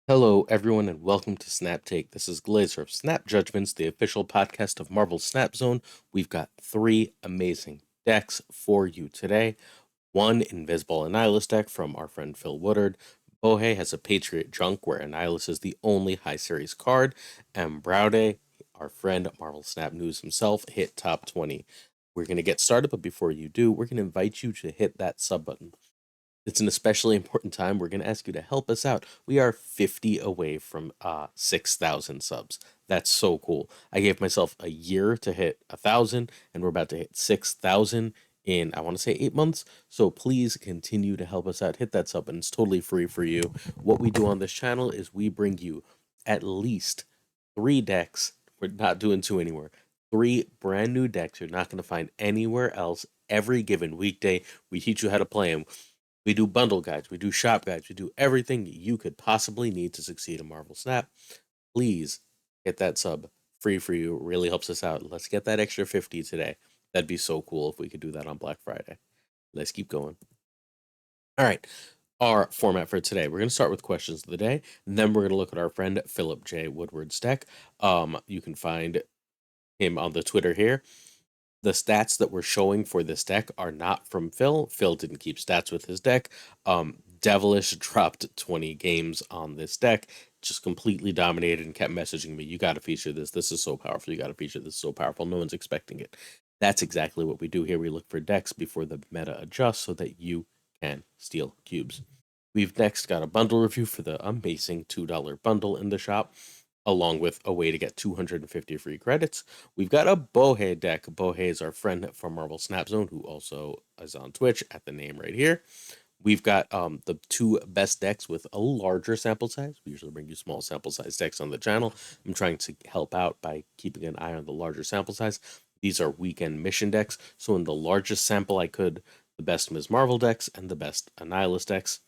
Hello, everyone, and welcome to Snap Take. This is Glazer of Snap Judgments, the official podcast of Marvel Snap Zone. We've got three amazing decks for you today. One Invisible Annihilus deck from our friend Phil Woodward. Bohe has a Patriot Junk where Annihilus is the only high series card. And Brade, our friend Marvel Snap News himself, hit top 20. We're going to get started, but before you do, we're going to invite you to hit that sub button. It's an especially important time. We're going to ask you to help us out. We are 50 away from 6,000 subs. That's so cool. I gave myself a year to hit 1,000, and we're about to hit 6,000 in, I want to say, 8 months. So please continue to help us out. Hit that sub, and it's totally free for you. What we do on this channel is we bring you at least 3 decks. We're not doing 2 anymore. 3 brand new decks you're not going to find anywhere else every given weekday. We teach you how to play them. We do bundle guides, we do shop guides, we do everything you could possibly need to succeed in Marvel Snap. Please get that sub free for you. It really helps us out. Let's get that extra 50 today. That'd be so cool if we could do that on Black Friday. Let's keep going. All right. Our format for today, we're going to start with questions of the day, and then we're going to look at our friend Philip J. Woodward's deck. You can find him on the Twitter here. The stats that we're showing for this deck are not from Phil. Phil didn't keep stats with his deck. Devilish dropped 20 games on this deck, just completely dominated and kept messaging me, you got to feature this. This is so powerful. You got to feature this. So powerful. No one's expecting it. That's exactly what we do here. We look for decks before the meta adjusts so that you can steal cubes. We've next got a bundle review for the amazing $2 bundle in the shop, along with a way to get 250 free credits. We've got a Bohe deck. Bohe is our friend from Marvel Snap Zone, who also is on Twitch at the name right here. We've got the 2 best decks with a larger sample size. We usually bring you small sample size decks on the channel. I'm trying to help out by keeping an eye on the larger sample size. These are weekend mission decks, so in the largest sample I could, the best Ms. Marvel decks and the best Annihilus decks.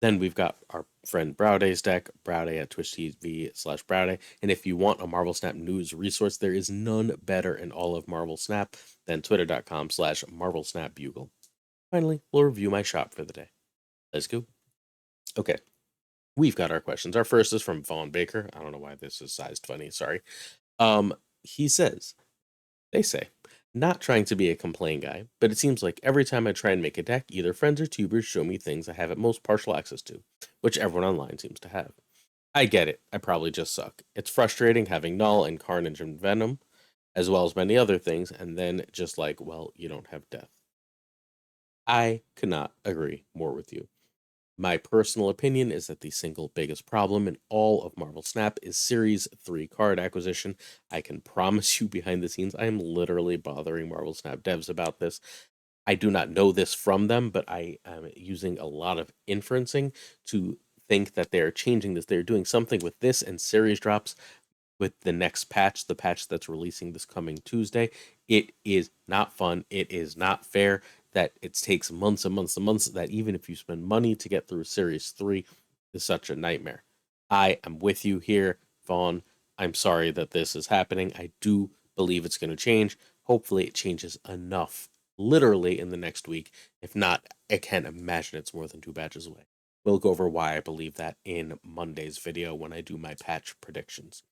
Then we've got our friend Brade's deck, Brade at Twitch TV/Brade. And if you want a Marvel Snap news resource, there is none better in all of Marvel Snap than twitter.com/Marvel Snap Bugle. Finally, we'll review my shop for the day. Let's go. Okay, we've got our questions. Our first is from Vaughn Baker. I don't know why this is sized funny. Sorry. He says, they say, not trying to be a complain guy, but it seems like every time I try and make a deck, either friends or tubers show me things I have at most partial access to, which everyone online seems to have. I get it, I probably just suck. It's frustrating having Null and Carnage and Venom, as well as many other things, and then just like, well, you don't have Death. I could not agree more with you. My personal opinion is that the single biggest problem in all of Marvel Snap is Series 3 card acquisition. I can promise you behind the scenes, I am literally bothering Marvel Snap devs about this. I do not know this from them, but I am using a lot of inferencing to think that they're changing this. They're doing something with this and series drops with the next patch, the patch that's releasing this coming Tuesday. It is not fun. It is not fair that it takes months and months and months, that even if you spend money to get through Series 3 is such a nightmare. I am with you here, Vaughn. I'm sorry that this is happening. I do believe it's going to change. Hopefully it changes enough, literally in the next week. If not, I can't imagine it's more than 2 patches away. We'll go over why I believe that in Monday's video when I do my patch predictions.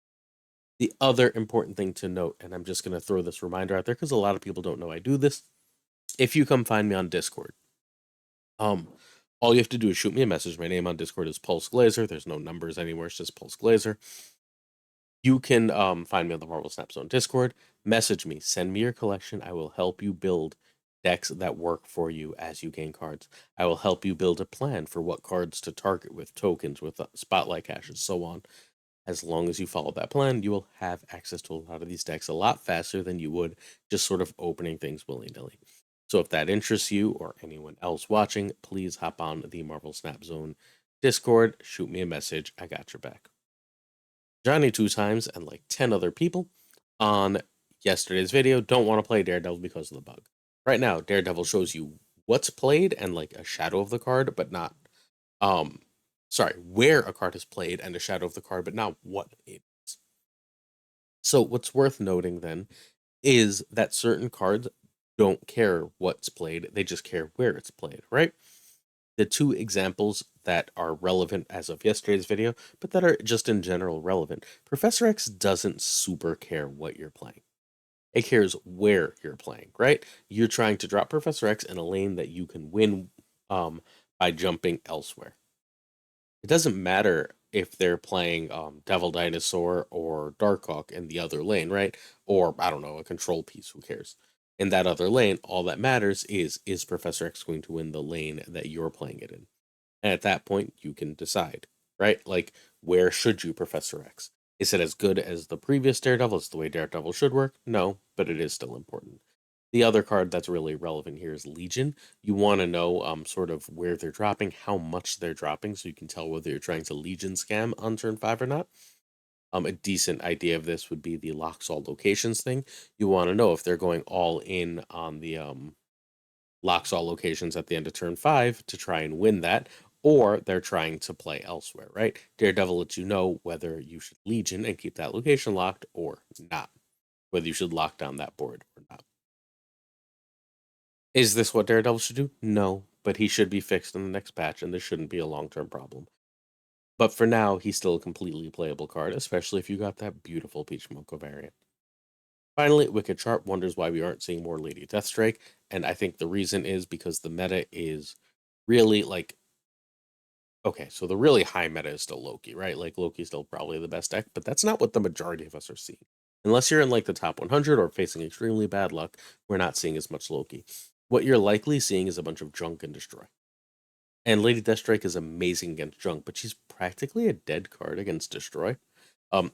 The other important thing to note, and I'm just going to throw this reminder out there because a lot of people don't know I do this. If you come find me on Discord, all you have to do is shoot me a message. My name on Discord is Pulse Glazer. There's no numbers anywhere. It's just Pulse Glazer. You can find me on the Marvel Snap Zone Discord. Message me. Send me your collection. I will help you build decks that work for you as you gain cards. I will help you build a plan for what cards to target with tokens, with spotlight caches, so on. As long as you follow that plan, you will have access to a lot of these decks a lot faster than you would just sort of opening things willy-nilly. So if that interests you or anyone else watching, please hop on the Marvel Snap Zone Discord, shoot me a message, I got your back. Johnny 2 times and like 10 other people on yesterday's video don't want to play Daredevil because of the bug. Right now, Daredevil shows you what's played and like a shadow of the card, but not where a card is played and a shadow of the card, but not what it is. So what's worth noting then is that certain cards don't care what's played, they just care where it's played, right? The two examples that are relevant as of yesterday's video, but that are just in general relevant. Professor X doesn't super care what you're playing. It cares where you're playing, right? You're trying to drop Professor X in a lane that you can win by jumping elsewhere. It doesn't matter if they're playing Devil Dinosaur or Darkhawk in the other lane, right? Or, I don't know, a control piece, who cares? In that other lane, all that matters is Professor X going to win the lane that you're playing it in? And at that point, you can decide, right? Like, where should you Professor X? Is it as good as the previous Daredevil? Is the way Daredevil should work? No, but it is still important. The other card that's really relevant here is Legion. You want to know sort of where they're dropping, how much they're dropping, so you can tell whether you're trying to Legion scam on turn 5 or not. A decent idea of this would be the locks all locations thing. You want to know if they're going all in on the locks all locations at the end of turn 5 to try and win that, or they're trying to play elsewhere, right? Daredevil lets you know whether you should Legion and keep that location locked or not, whether you should lock down that board or not. Is this what Daredevil should do? No, but he should be fixed in the next patch, and this shouldn't be a long-term problem. But for now, he's still a completely playable card, especially if you got that beautiful Peach Moko variant. Finally, Wicked Sharp wonders why we aren't seeing more Lady Deathstrike, and I think the reason is because the meta is really like, okay, so the really high meta is still Loki, right? Like, Loki's still probably the best deck, but that's not what the majority of us are seeing. Unless you're in like the top 100 or facing extremely bad luck, we're not seeing as much Loki. What you're likely seeing is a bunch of junk and destroy. And Lady Deathstrike is amazing against junk, but she's practically a dead card against destroy.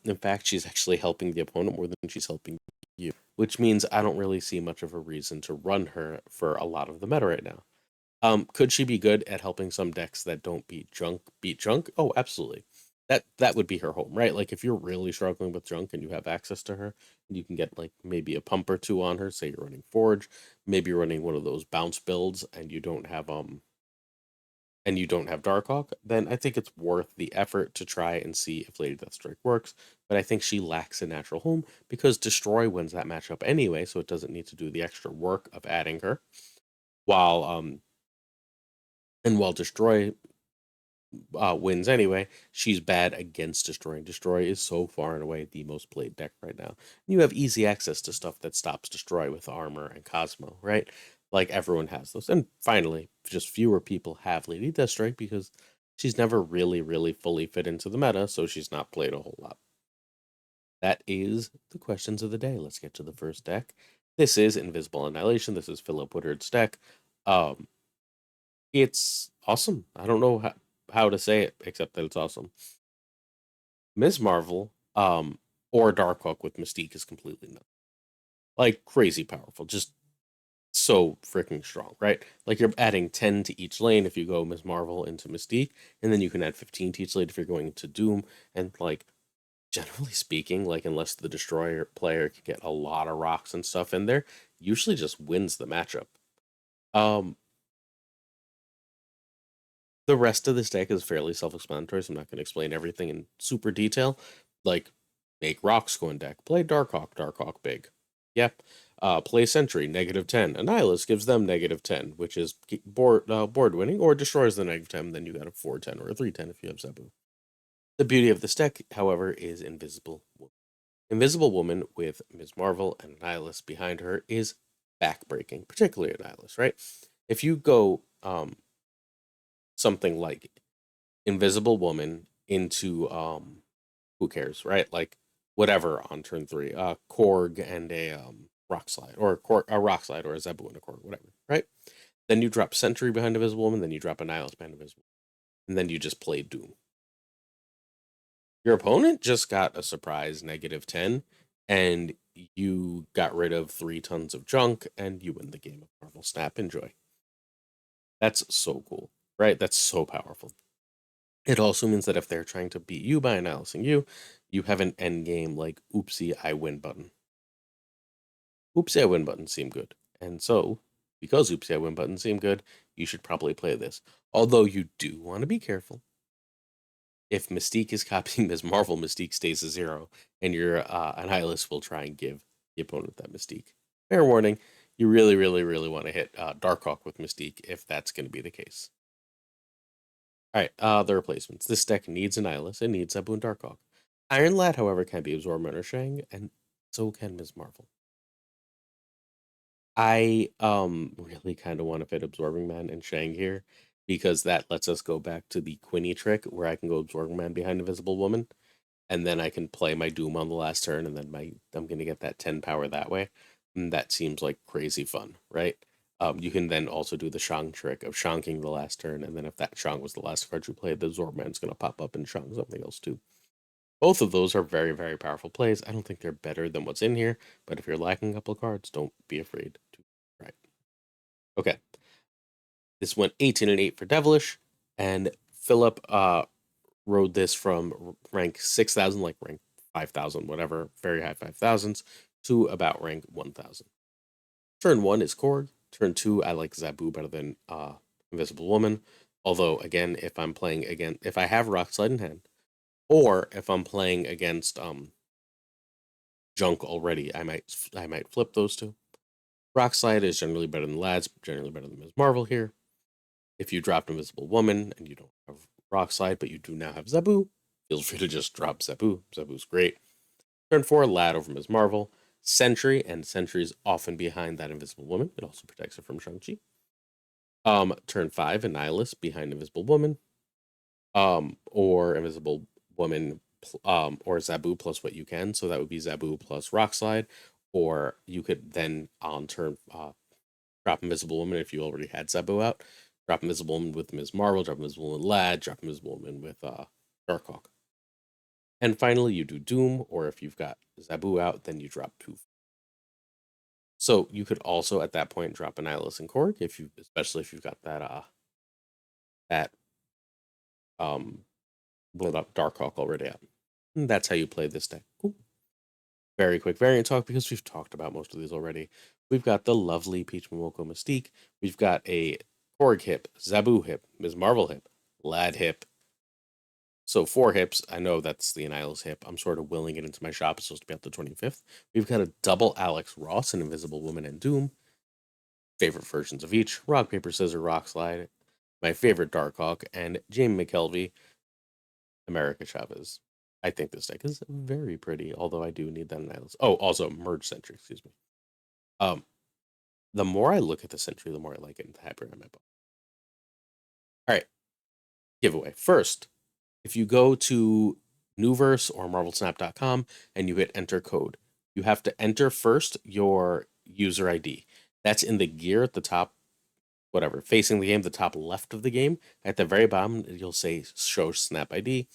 In fact, she's actually helping the opponent more than she's helping you, which means I don't really see much of a reason to run her for a lot of the meta right now. Could she be good at helping some decks that don't beat junk? Oh, absolutely. That would be her home, right? Like, if you're really struggling with junk and you have access to her, and you can get like maybe a pump or two on her, say you're running Forge, maybe you're running one of those bounce builds and you don't have Darkhawk, then I think it's worth the effort to try and see if Lady Deathstrike works. But I think she lacks a natural home because Destroy wins that matchup anyway, so it doesn't need to do the extra work of adding her. While Destroy wins anyway, she's bad against Destroy. And Destroy is so far and away the most played deck right now. You have easy access to stuff that stops Destroy with Armor and Cosmo, right? Like, everyone has those. And finally, just fewer people have Lady Deathstrike because she's never really fully fit into the meta, so she's not played a whole lot. That is the questions of the day. Let's get to the first deck. This is Invisible Annihilation. This is Phil Woodward's deck. It's awesome. I don't know how to say it except that it's awesome. Ms. Marvel, or Darkhawk with Mystique is completely nuts. Like, crazy powerful. Just so freaking strong, right? Like, you're adding 10 to each lane if you go Ms. Marvel into Mystique, and then you can add 15 to each lane if you're going into Doom. And, like, generally speaking, like, unless the Destroyer player can get a lot of rocks and stuff in there, usually just wins the matchup. The rest of this deck is fairly self-explanatory, so I'm not going to explain everything in super detail. Like, make rocks go in deck, play Darkhawk, Darkhawk big. Yep. Play Sentry, -10. Annihilus gives them -10, which is board winning, or destroys the -10, then you got a 4-10 or a 3-10 if you have Zebu. The beauty of this deck, however, is Invisible Woman. Invisible Woman with Ms. Marvel and Annihilus behind her is backbreaking, particularly Annihilus, right? If you go something like Invisible Woman into who cares, right? Like, whatever on turn 3, Korg and a rock slide, or a rock slide, or a Zebu and a Korg, whatever, right? Then you drop Sentry behind Invisible Woman, then you drop Annihilus behind Invisible, and then you just play Doom. Your opponent just got a surprise -10, and you got rid of 3 tons of junk, and you win the game of Marvel Snap. Enjoy. That's so cool, right? That's so powerful. It also means that if they're trying to beat you by annihilation you have an end game like oopsie I win button. Oopsie I win buttons seem good. And so, because oopsie I win buttons seem good, you should probably play this. Although you do want to be careful. If Mystique is copying Ms. Marvel, Mystique stays a 0, and your Annihilus will try and give the opponent that Mystique. Fair warning, you really want to hit Darkhawk with Mystique if that's going to be the case. All right, the replacements. This deck needs Annihilus. It needs Zabu and Darkhawk. Iron Lad, however, can be absorbed or Shang, and so can Ms. Marvel. I really kind of want to fit Absorbing Man and Shang here because that lets us go back to the Quinny trick where I can go Absorbing Man behind Invisible Woman, and then I can play my Doom on the last turn, and then I'm gonna get that 10 power that way. And that seems like crazy fun, right? You can then also do the Shang trick of Shanking the last turn, and then if that Shang was the last card you played, the Absorb Man's gonna pop up and Shang something else too. Both of those are very, very powerful plays. I don't think they're better than what's in here, but if you're lacking a couple of cards, don't be afraid to try it. Okay, this went 18 and 8 for Devilish, and Philip rode this from rank 6,000, like rank 5,000, whatever, very high 5,000s, to about rank 1,000. Turn 1 is Korg. Turn 2, I like Zabu better than Invisible Woman. Although, again, if I'm playing again, if I have Rock Slide in hand, or if I'm playing against Junk already, I might flip those two. Rock Slide is generally better than Lads, generally better than Ms. Marvel here. If you dropped Invisible Woman and you don't have Rock Slide, but you do now have Zabu, feel free to just drop Zabu. Zabu's great. Turn 4, Lad over Ms. Marvel. Sentry, and Sentry's often behind that Invisible Woman. It also protects her from Shang-Chi. Turn 5, Annihilus behind Invisible Woman. Or Invisible Woman, or Zabu plus what you can. So that would be Zabu plus Rock Slide. Or you could then on turn drop Invisible Woman if you already had Zabu out. Drop Invisible Woman with Ms. Marvel, drop Invisible Woman Lad, drop Invisible Woman with Darkhawk. And finally, you do Doom, or if you've got Zabu out, then you drop 2. So you could also at that point drop Annihilus and Korg, especially if you've got that blown up Darkhawk already out. And that's how you play this deck. Cool. Very quick variant talk because we've talked about most of these already. We've got the lovely Peach Momoko Mystique. We've got a Korg hip, Zabu hip, Ms. Marvel hip, Lad hip. So 4 hips. I know that's the Annihilus hip. I'm sort of willing it into my shop. It's supposed to be out the 25th. We've got a double Alex Ross, an Invisible Woman, and Doom. Favorite versions of each: Rock, Paper, Scissors, Rock Slide. My favorite Darkhawk, and Jamie McKelvey, America Chavez. I think this deck is very pretty, although I do need that Annihilus. Oh, also Merge Sentry, excuse me. The more I look at the Sentry, the more I like it, and the happier I'm at. All right, giveaway. First, if you go to Newverse or MarvelSnap.com and you hit enter code, you have to enter first your user ID. That's in the gear at the top, whatever, facing the game, the top left of the game. At the very bottom, you'll say show Snap ID.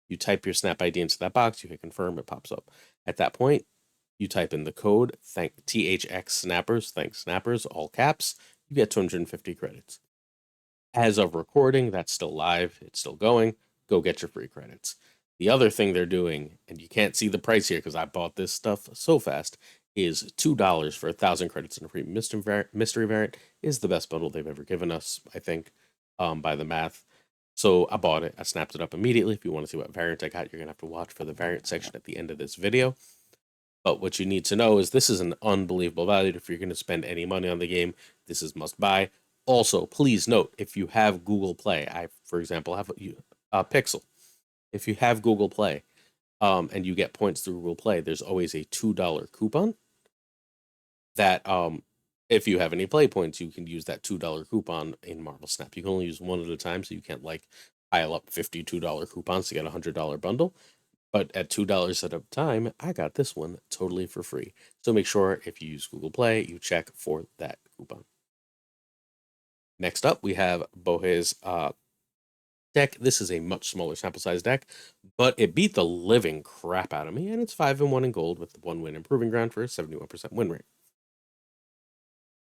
You type your Snap ID into that box, you hit confirm, it pops up. At that point, you type in the code, THX Snappers, thanks Snappers, all caps, you get 250 credits. As of recording, that's still live, it's still going. Go get your free credits. The other thing they're doing, and you can't see the price here because I bought this stuff so fast, is $2 for 1,000 credits and a free mystery variant. Is the best bundle they've ever given us, I think, by the math. So I bought it. I snapped it up immediately. If you want to see what variant I got, you're going to have to watch for the variant section at the end of this video. But what you need to know is this is an unbelievable value. If you're going to spend any money on the game, this is must buy. Also, please note, if you have Google Play, I, for example, have a Pixel. If you have Google Play and you get points through Google Play, there's always a $2 coupon that if you have any play points, you can use that $2 coupon in Marvel Snap. You can only use one at a time, so you can't like pile up $52 coupons to get a $100 bundle. But at $2 at a time, I got this one totally for free. So make sure if you use Google Play, you check for that coupon. Next up, we have Bohe's deck. This is a much smaller sample size deck, but it beat the living crap out of me, and it's 5-1 in gold with 1 win improving ground for a 71% win rate.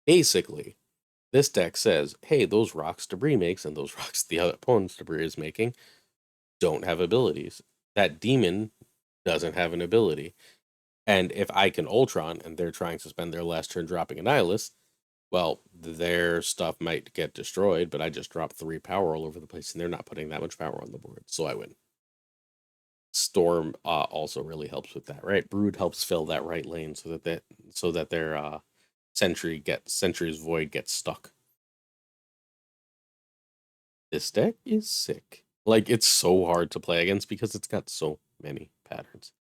Basically, this deck says, hey, those rocks Debris makes and those rocks the other opponent's Debris is making don't have abilities. That demon doesn't have an ability. And if I can Ultron and they're trying to spend their last turn dropping Annihilus, well, their stuff might get destroyed, but I just dropped 3 power all over the place and they're not putting that much power on the board, so I win. Storm also really helps with that, right? Brood helps fill that right lane so that their Sentry's Void gets stuck. This deck is sick. Like, it's so hard to play against because it's got so many patterns.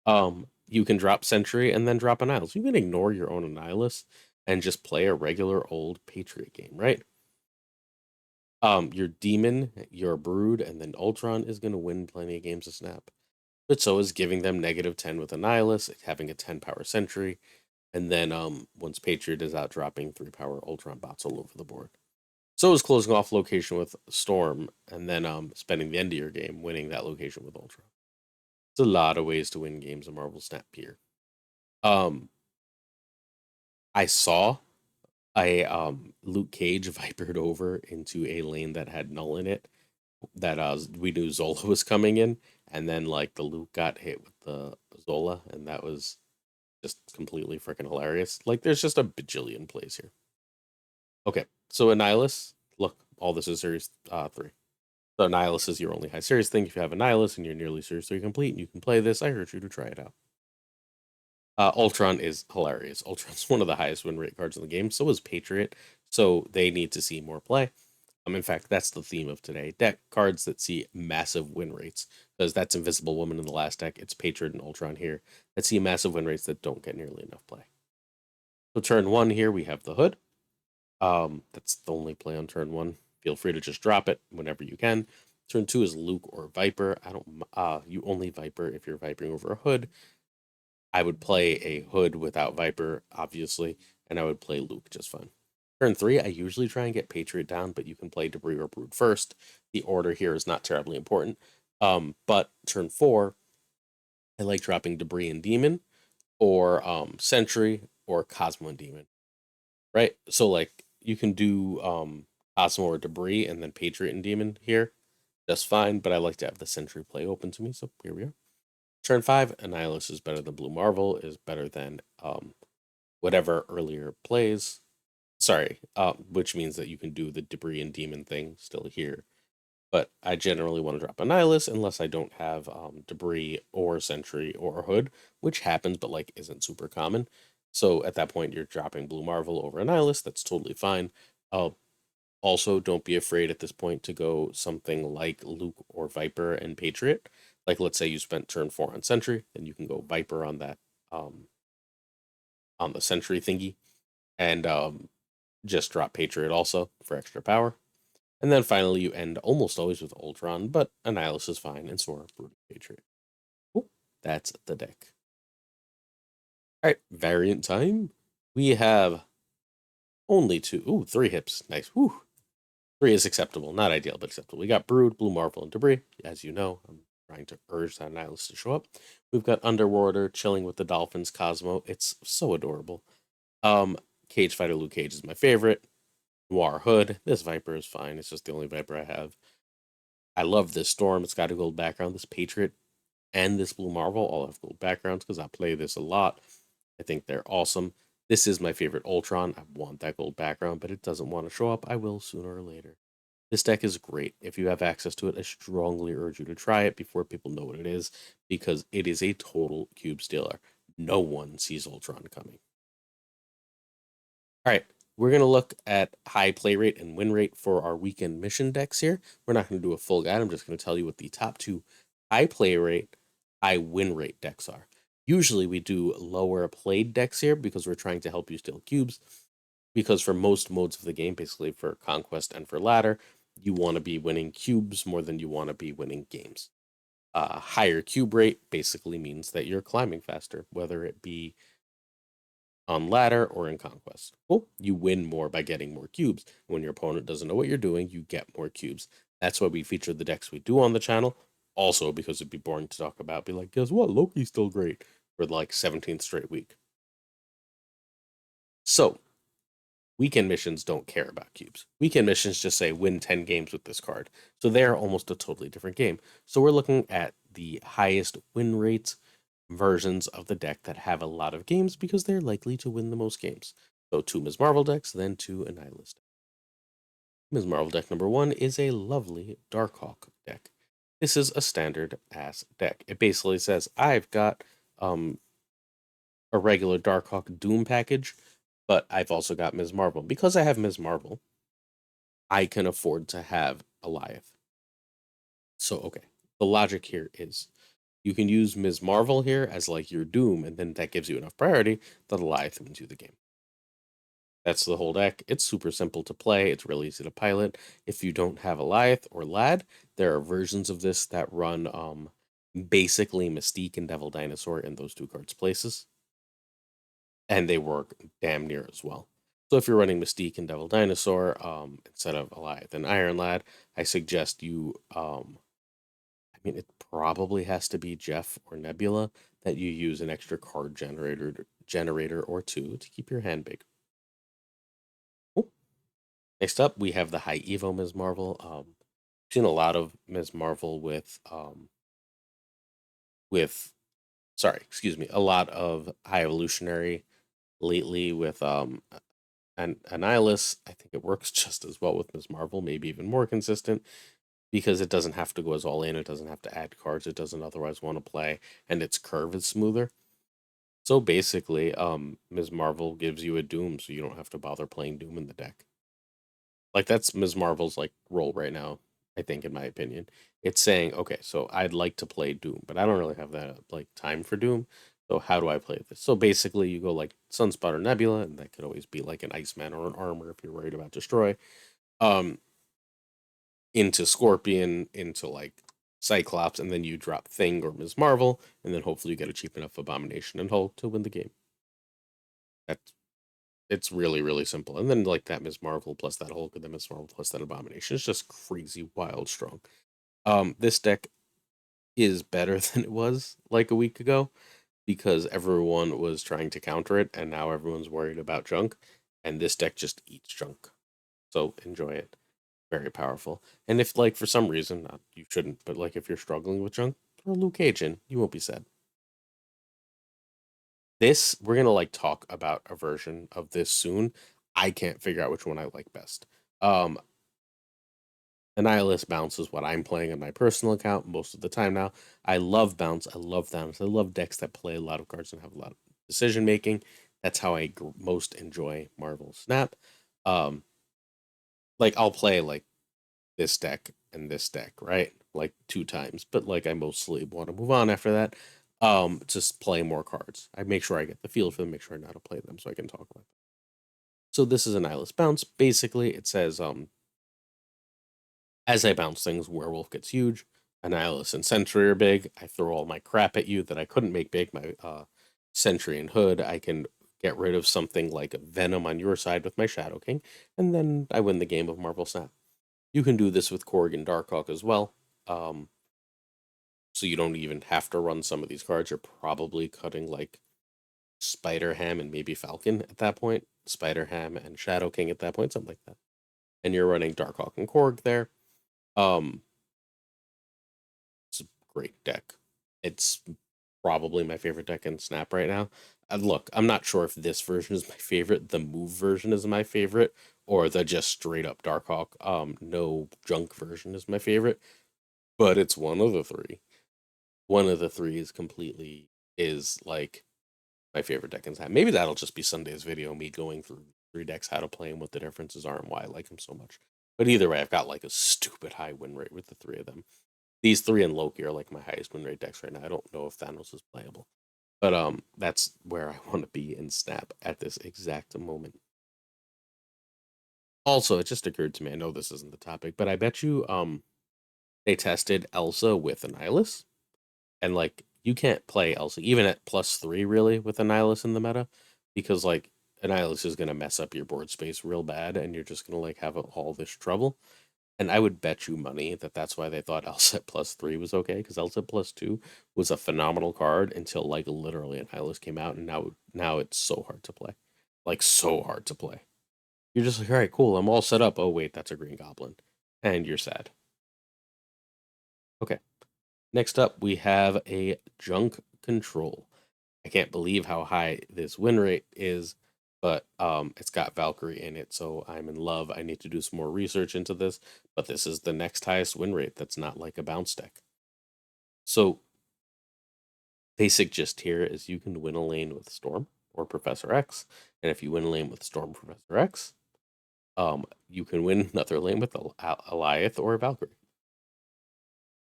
You can drop Sentry and then drop Annihilus. You can ignore your own Annihilus and just play a regular old Patriot game, right? Your Demon, your Brood, and then Ultron is going to win plenty of games of Snap. But so is giving them -10 with Annihilus, having a 10 power Sentry, and then once Patriot is out, dropping 3 power Ultron bots all over the board. So is closing off location with Storm, and then spending the end of your game winning that location with Ultron. It's a lot of ways to win games of Marvel Snap here. I saw a Luke Cage vipered over into a lane that had null in it. That we knew Zola was coming in, and then like the Luke got hit with the Zola, and that was just completely freaking hilarious. Like there's just a bajillion plays here. Okay, so Annihilus, look, all this is series 3. So Annihilus is your only high series thing. If you have Annihilus and you're nearly series 3 complete and you can play this, I urge you to try it out. Ultron is hilarious. Ultron's one of the highest win rate cards in the game. So is Patriot. So they need to see more play. In fact, that's the theme of today. Deck cards that see massive win rates. Because that's Invisible Woman in the last deck. It's Patriot and Ultron here that see massive win rates that don't get nearly enough play. So turn 1 here, we have the Hood. That's the only play on turn 1. Feel free to just drop it whenever you can. Turn 2 is Luke or Viper. You only Viper if you're Vipering over a Hood. I would play a Hood without Viper, obviously, and I would play Luke just fine. Turn 3, I usually try and get Patriot down, but you can play Debris or Brood first. The order here is not terribly important. But turn 4, I like dropping Debris and Demon, or Sentry, or Cosmo and Demon. Right? So, like, you can do Cosmo or Debris, and then Patriot and Demon here. Just fine, but I like to have the Sentry play open to me, so here we are. Turn 5, Annihilus is better than Blue Marvel, is better than whatever earlier plays. Sorry, which means that you can do the Debris and Demon thing still here. But I generally want to drop Annihilus unless I don't have Debris or Sentry or Hood, which happens but like isn't super common. So at that point, you're dropping Blue Marvel over Annihilus. That's totally fine. Also, don't be afraid at this point to go something like Luke or Viper and Patriot. Like, let's say you spent turn 4 on Sentry, then you can go Viper on that, on the Sentry thingy, and just drop Patriot also for extra power. And then finally, you end almost always with Ultron, but Annihilus is fine, and so are Brood Patriot. Cool. That's the deck. All right, variant time. We have only 2. Ooh, 3 hips. Nice. Woo. 3 is acceptable. Not ideal, but acceptable. We got Brood, Blue Marvel, and Debris. As you know, I'm trying to urge that Annihilus to show up. We've got Underwater, chilling with the Dolphins, Cosmo. It's so adorable. Cage Fighter Luke Cage is my favorite. Noir Hood. This Viper is fine. It's just the only Viper I have. I love this Storm. It's got a gold background. This Patriot and this Blue Marvel all have gold backgrounds because I play this a lot. I think they're awesome. This is my favorite Ultron. I want that gold background, but it doesn't want to show up. I will sooner or later. This deck is great. If you have access to it, I strongly urge you to try it before people know what it is, because it is a total cube stealer. No one sees Ultron coming. All right, we're going to look at high play rate and win rate for our weekend mission decks here. We're not going to do a full guide. I'm just going to tell you what the top 2 high play rate, high win rate decks are. Usually we do lower played decks here because we're trying to help you steal cubes. Because for most modes of the game, basically for Conquest and for Ladder, you want to be winning cubes more than you want to be winning games. Higher cube rate basically means that you're climbing faster, whether it be on Ladder or in Conquest. Well, you win more by getting more cubes. When your opponent doesn't know what you're doing, you get more cubes. That's why we feature the decks we do on the channel. Also, because it'd be boring to talk about, be like, guess what? Loki's still great for like 17th straight week. So, weekend missions don't care about cubes. Weekend missions just say win 10 games with this card. So they're almost a totally different game. So we're looking at the highest win rates versions of the deck that have a lot of games because they're likely to win the most games. So 2 Ms. Marvel decks, then 2 Annihilus decks. Ms. Marvel deck number 1 is a lovely Darkhawk deck. This is a standard ass deck. It basically says I've got a regular Darkhawk Doom package, but I've also got Ms. Marvel. Because I have Ms. Marvel, I can afford to have Goliath. So, okay, the logic here is you can use Ms. Marvel here as like your Doom, and then that gives you enough priority that Goliath wins you the game. That's the whole deck. It's super simple to play. It's really easy to pilot. If you don't have Goliath or Lad, there are versions of this that run basically Mystique and Devil Dinosaur in those two cards' places, and they work damn near as well. So if you're running Mystique and Devil Dinosaur instead of Goliath and Iron Lad, I suggest you I mean, it probably has to be Jeff or Nebula that you use an extra card generator or two to keep your hand big. Cool. Next up, we have the High Evo Ms. Marvel. Seen a lot of Ms. Marvel with sorry, excuse me, a lot of High Evolutionary lately with an Annihilus. I think it works just as well with Ms. Marvel, maybe even more consistent because it doesn't have to go as all in. It doesn't have to add cards it doesn't otherwise want to play, and its curve is smoother. So basically, Ms. Marvel gives you a Doom, so you don't have to bother playing Doom in the deck. Like that's Ms. Marvel's like role right now, I think, in my opinion. It's saying, okay, so I'd like to play Doom, but I don't really have that like time for Doom. So how do I play this? So basically, you go like Sunspot or Nebula, and that could always be like an Iceman or an Armor if you're worried about Destroy. Um, into Scorpion, into like Cyclops, and then you drop Thing or Ms. Marvel, and then hopefully you get a cheap enough Abomination and Hulk to win the game. That's It's really, really simple. And then like that Ms. Marvel plus that Hulk and then Ms. Marvel plus that Abomination. It's just crazy wild strong. This deck is better than it was like a week ago because everyone was trying to counter it and now everyone's worried about junk. And this deck just eats junk. So enjoy it. Very powerful. And if like for some reason, you shouldn't, but like if you're struggling with junk, throw Luke Cage in. You won't be sad. This we're gonna like talk about a version of this soon. I can't figure out which one I like best. Um, Annihilus Bounce is what I'm playing on my personal account most of the time now. I love Bounce. I love Bounce. I love decks that play a lot of cards and have a lot of decision making. That's how I most enjoy Marvel Snap. Um, like I'll play like this deck and this deck, right? Like two times, but like I mostly want to move on after that. Just play more cards. I make sure I get the feel for them, make sure I know how to play them so I can talk about them. So this is an Annihilus Bounce. Basically, it says as I bounce things, Werewolf gets huge. Annihilus and Sentry are big. I throw all my crap at you that I couldn't make big. My Sentry and Hood. I can get rid of something like Venom on your side with my Shadow King, and then I win the game of Marvel Snap. You can do this with Korg and Darkhawk as well. Um, so you don't even have to run some of these cards. You're probably cutting like Spider Ham and maybe Falcon at that point. Spider Ham and Shadow King at that point, something like that. And you're running Darkhawk and Korg there. Um, it's a great deck. It's probably my favorite deck in Snap right now. Look, I'm not sure if this version is my favorite. The move version is my favorite, or the just straight up Darkhawk, no junk version is my favorite. But it's one of the three. One of the three is like my favorite deck in Snap. Maybe that'll just be Sunday's video, me going through three decks, how to play them, what the differences are, and why I like them so much. But either way, I've got like a stupid high win rate with the three of them. These three and Loki are like my highest win rate decks right now. I don't know if Thanos is playable, but that's where I want to be in Snap at this exact moment. Also, it just occurred to me. I know this isn't the topic, but I bet you they tested Elsa with Annihilus, and like you can't play Elsa even at +3 really with Annihilus in the meta, because like Annihilus is gonna mess up your board space real bad, and you're just gonna like have all this trouble. And I would bet you money that that's why they thought Elsa +3 was okay, because Elsa +2 was a phenomenal card until like literally Annihilus came out, and now it's so hard to play, like so hard to play. You're just like, all right, cool, I'm all set up. Oh wait, that's a Green Goblin, and you're sad. Okay, next up we have a Junk Control. I can't believe how high this win rate is, but it's got Valkyrie in it, so I'm in love. I need to do some more research into this, but this is the next highest win rate that's not like a bounce deck. So basic gist here is you can win a lane with Storm or Professor X, and if you win a lane with Storm Professor X, You can win another lane with a Goliath or a Valkyrie.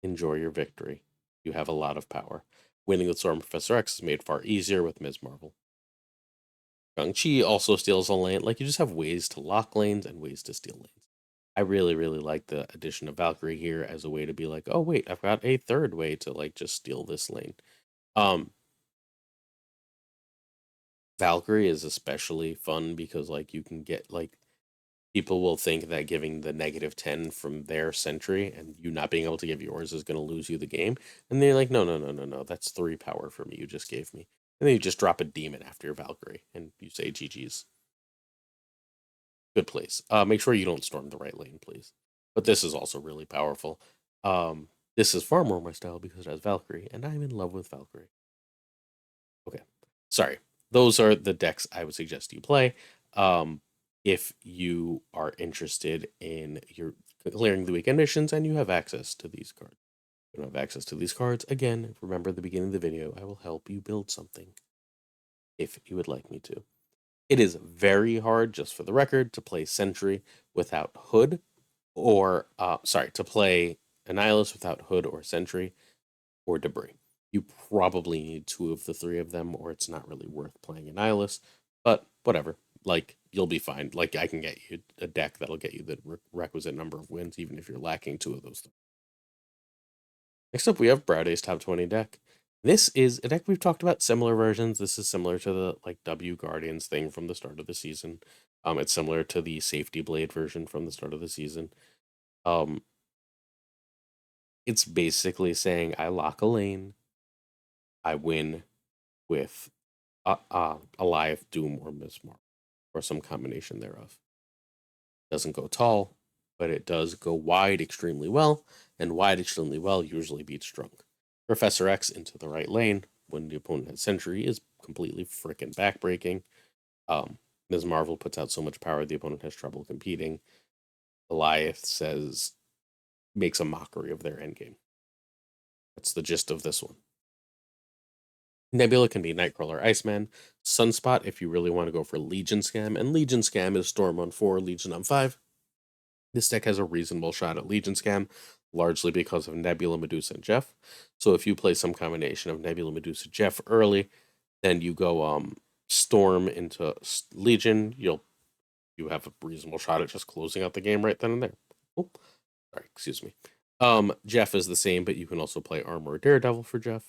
Enjoy your victory. You have a lot of power. Winning with Storm Professor X is made far easier with Ms. Marvel. Shang-Chi also steals a lane. Like, you just have ways to lock lanes and ways to steal lanes. I really, really like the addition of Valkyrie here as a way to be like, oh wait, I've got a third way to like just steal this lane. Valkyrie is especially fun because like you can get like people will think that giving the -10 from their sentry and you not being able to give yours is going to lose you the game. And they're like, no, no, no, no, no. That's 3 power for me you just gave me. And then you just drop a demon after your Valkyrie and you say GG's. Good place. Make sure you don't storm the right lane, please. But this is also really powerful. This is far more my style because it has Valkyrie, and I'm in love with Valkyrie. Okay, sorry. Those are the decks I would suggest you play. If you are interested in your clearing the weekend missions and you have access to these cards. If you don't have access to these cards, again, remember the beginning of the video, I will help you build something if you would like me to. It is very hard, just for the record, to play Sentry without Hood, or, to play Annihilus without Hood or Sentry or Debris. You probably need 2 of the 3 of them, or it's not really worth playing Annihilus, but whatever. Like, you'll be fine. Like, I can get you a deck that'll get you the requisite number of wins, even if you're lacking 2 of those things. Next up, we have Brade's Top 20 deck. This is a deck we've talked about similar versions. This is similar to the like W Guardians thing from the start of the season. It's similar to the Safety Blade version from the start of the season. Um, it's basically saying I lock a lane, I win with Goliath, Doom, or Ms. Marvel, or some combination thereof. Doesn't go tall, but it does go wide extremely well, and wide extremely well usually beats drunk. Professor X into the right lane when the opponent has Sentry is completely freaking backbreaking. Ms. Marvel puts out so much power the opponent has trouble competing. Goliath makes a mockery of their endgame. That's the gist of this one. Nebula can be Nightcrawler, Iceman, Sunspot if you really want to go for Legion Scam, and Legion Scam is Storm on 4, Legion on 5. This deck has a reasonable shot at Legion Scam, largely because of Nebula, Medusa, and Jeff. So if you play some combination of Nebula, Medusa, Jeff early, then you go Storm into Legion, you have a reasonable shot at just closing out the game right then and there. Oh, sorry, excuse me. Jeff is the same, but you can also play Armor or Daredevil for Jeff.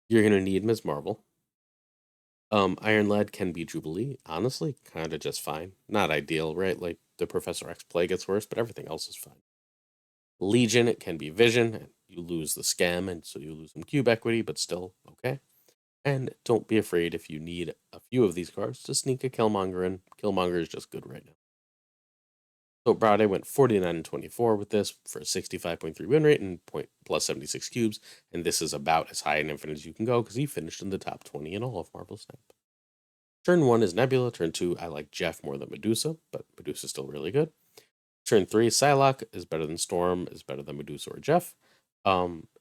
You're gonna need Ms. Marvel. Iron Lead can be Jubilee. Honestly, kind of just fine. Not ideal, right? Like the Professor X play gets worse, but everything else is fine. Legion, it can be Vision, and you lose the scam, and so you lose some cube equity, but still okay. And don't be afraid if you need a few of these cards to sneak a Killmonger in. Killmonger is just good right now. So Brade went 49 and 24 with this for a 65.3 win rate and plus 76 cubes, and this is about as high in infinite as you can go because he finished in the top 20 in all of Marvel Snap. Turn 1 is Nebula. Turn 2, I like Jeff more than Medusa, but Medusa's still really good. Turn 3, Psylocke is better than Storm, is better than Medusa or Jeff.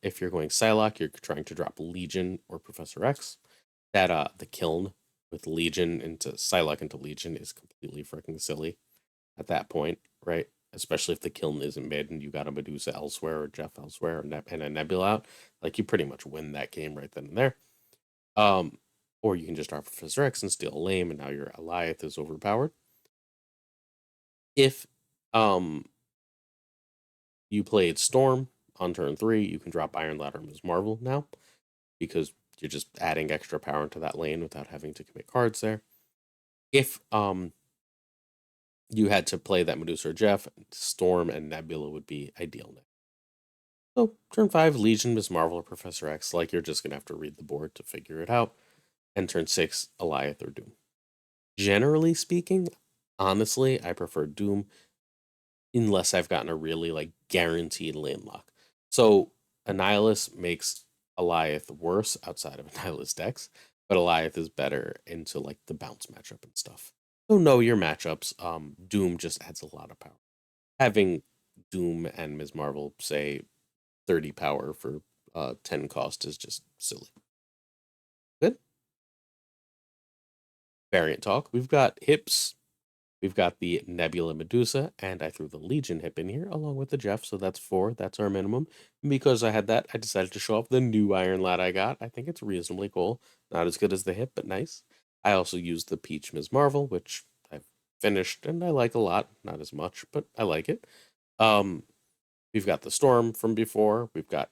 If you're going Psylocke, you're trying to drop Legion or Professor X. That the kiln with Legion into Psylocke into Legion is completely freaking silly at that point, right? Especially if the kiln isn't mid and you got a Medusa elsewhere or Jeff elsewhere and a Nebula out, like you pretty much win that game right then and there. Or you can just drop Professor X and steal a lame, and now your Goliath is overpowered. If you played Storm on turn 3, you can drop Iron Ladder Ms. Marvel now, because you're just adding extra power into that lane without having to commit cards there. If you had to play that Medusa or Jeff, Storm and Nebula would be ideal next. So turn 5, Legion, Ms. Marvel, or Professor X, like you're just gonna have to read the board to figure it out. And turn 6, Goliath or Doom. Generally speaking, honestly, I prefer Doom unless I've gotten a really like guaranteed lane lock. So Annihilus makes Goliath worse outside of Annihilus decks, but Goliath is better into like the bounce matchup and stuff. So know your matchups. Doom just adds a lot of power. Having Doom and Ms. Marvel say 30 power for 10 cost is just silly. Good. Variant talk. We've got Hips, We've got the Nebula Medusa, and I threw the Legion hip in here along with the Jeff, so that's 4. That's our minimum. And because I had that, I decided to show off the new Iron Lad I got. I think it's reasonably cool. Not as good as the hip, but nice. I also used the Peach Ms. Marvel, which I've finished and I like a lot. Not as much, but I like it. Um, we've got the Storm from before. We've got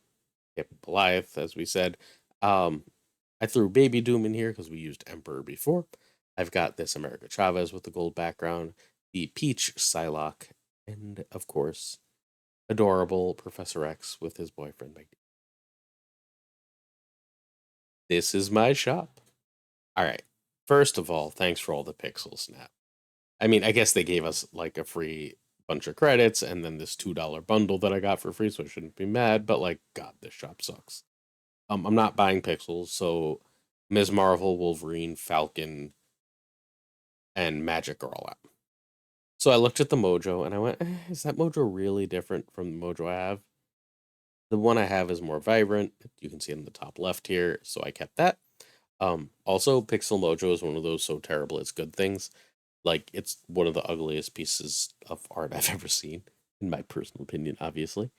Hip Goliath, as we said. Um, I threw Baby Doom in here because we used Emperor before. I've got this America Chavez with the gold background, the Peach Psylocke, and of course, adorable Professor X with his boyfriend. This is my shop. All right. First of all, thanks for all the pixel snap. I mean, I guess they gave us like a free bunch of credits and then this $2 bundle that I got for free, so I shouldn't be mad, but like, God, this shop sucks. I'm not buying pixels, so Ms. Marvel, Wolverine, Falcon, and Magic are all out. So I looked at the Mojo and I went, is that Mojo really different from the Mojo I have? The one I have is more vibrant. You can see it in the top left here, so I kept that. Also, Pixel Mojo is one of those so terrible it's good things. Like, it's one of the ugliest pieces of art I've ever seen, in my personal opinion, obviously.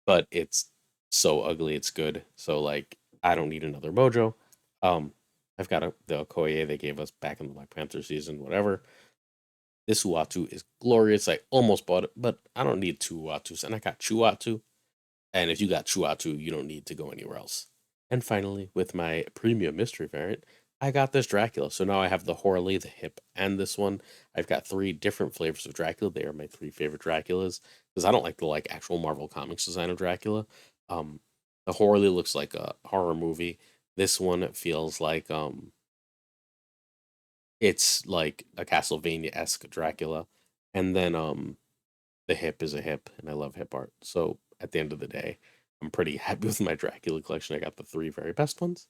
But it's so ugly it's good. So, like, I don't need another Mojo. Um, I've got the Okoye they gave us back in the Black Panther season, whatever. This Uatu is glorious. I almost bought it, but I don't need 2 Uatus. And I got Chuatu. And if you got Chuatu, you don't need to go anywhere else. And finally, with my premium mystery variant, I got this Dracula. So now I have the Horley, the Hip, and this one. I've got 3 different flavors of Dracula. They are my 3 favorite Draculas. Because I don't like the actual Marvel Comics design of Dracula. Um, the Horley looks like a horror movie. This one feels like it's like a Castlevania-esque Dracula. And then the Hip is a hip, and I love hip art. So at the end of the day, I'm pretty happy with my Dracula collection. I got the 3 very best ones.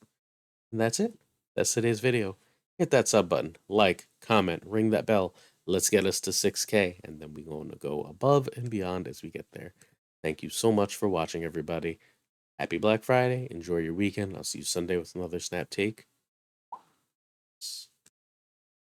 And that's it. That's today's video. Hit that sub button, like, comment, ring that bell. Let's get us to 6K, and then we're going to go above and beyond as we get there. Thank you so much for watching, everybody. Happy Black Friday. Enjoy your weekend. I'll see you Sunday with another Snap Take.